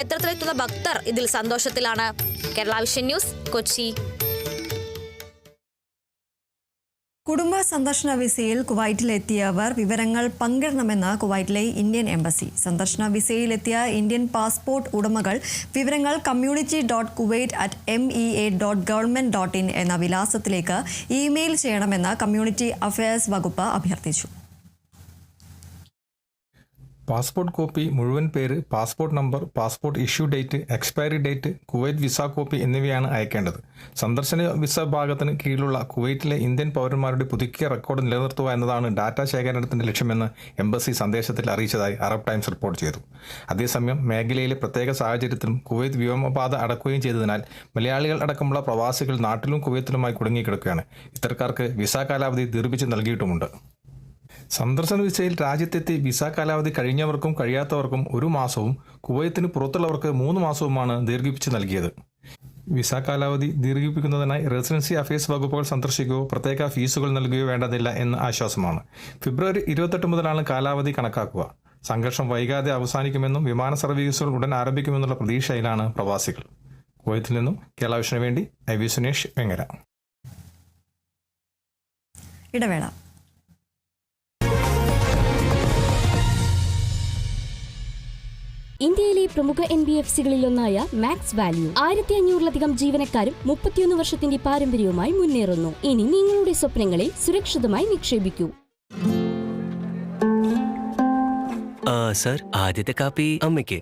ക്ഷേത്രത്തിലെത്തുന്ന ഭക്തർ ഇതിൽ സന്തോഷത്തിലാണ്. Kerala vision news, Kochi. കുടുംബ സന്ദർശന വിസയിൽ കുവൈറ്റിലെത്തിയവർ വിവരങ്ങൾ പങ്കിടണമെന്ന് കുവൈറ്റിലെ ഇന്ത്യൻ എംബസി. സന്ദർശന വിസയിലെത്തിയ ഇന്ത്യൻ പാസ്പോർട്ട് ഉടമകൾ വിവരങ്ങൾ community.kuwait@mea.government.in എന്ന വിലാസത്തിലേക്ക് ഇമെയിൽ ചെയ്യണമെന്ന് കമ്മ്യൂണിറ്റി അഫയേഴ്സ് വകുപ്പ് അഭ്യർത്ഥിച്ചു. പാസ്പോർട്ട് കോപ്പി, മുഴുവൻ പേര്, passport number, passport issue date, expiry date, Kuwait visa copy എന്നിവയാണ് അയക്കേണ്ടത്. സന്ദർശന വിസ വിഭാഗത്തിന് കീഴിലുള്ള കുവൈറ്റിലെ ഇന്ത്യൻ പൗരന്മാരുടെ പുതുക്കിയ റെക്കോർഡ് നിലനിർത്തുക എന്നതാണ് ഡാറ്റ ശേഖരണത്തിന്റെ ലക്ഷ്യമെന്ന് എംബസി സന്ദേശത്തിൽ അറിയിച്ചതായി അറബ് ടൈംസ് റിപ്പോർട്ട് ചെയ്തു. അതേസമയം മേഖലയിലെ പ്രത്യേക സാഹചര്യത്തിലും കുവൈറ്റ് വ്യോമപാത അടക്കുകയും ചെയ്തതിനാൽ മലയാളികൾ അടക്കമുള്ള പ്രവാസികൾ നാട്ടിലും കുവൈത്തിലുമായി കുടുങ്ങിക്കിടക്കുകയാണ്. ഇത്തരക്കാർക്ക് വിസ കാലാവധി ദീർഘിപ്പിച്ച് നൽകിയിട്ടുമുണ്ട്. സന്ദർശന വിസയിൽ രാജ്യത്തെത്തി വിസ കാലാവധി കഴിഞ്ഞവർക്കും കഴിയാത്തവർക്കും 1 മാസവും കുവൈത്തിന് പുറത്തുള്ളവർക്ക് 3 മാസവുമാണ് ദീർഘിപ്പിച്ച് നൽകിയത്. വിസ കാലാവധി ദീർഘിപ്പിക്കുന്നതിനായി റെസിഡൻസി അഫയേഴ്സ് വകുപ്പുകൾ സന്ദർശിക്കുകയോ പ്രത്യേക ഫീസുകൾ നൽകുകയോ വേണ്ടതില്ല എന്ന ആശ്വാസമാണ്. ഫെബ്രുവരി 28 മുതലാണ് കാലാവധി കണക്കാക്കുക. സംഘർഷം വൈകാതെ അവസാനിക്കുമെന്നും വിമാന സർവീസുകൾ ഉടൻ ആരംഭിക്കുമെന്നുള്ള പ്രതീക്ഷയിലാണ് പ്രവാസികൾ. കുവൈത്തിൽ നിന്നും കേരള വിഷന് വേണ്ടി ഐ വി സുനേഷ്, വെങ്ങര. ഇടവേള. ഇന്ത്യയിലെ പ്രമുഖ NBFCകളിലൊന്നായ മാക്സ് വാല്യൂ 1500-ലധികം ജീവനക്കാരും 31 വർഷത്തിന്റെ പാരമ്പര്യവുമായി മുന്നേറുന്നു. ഇനി നിങ്ങളുടെ സ്വപ്നങ്ങളെ സുരക്ഷിതമായി നിക്ഷേപിക്കൂ. സർ, ആദ്യത്തെ കാപ്പി അമ്മയ്ക്ക്.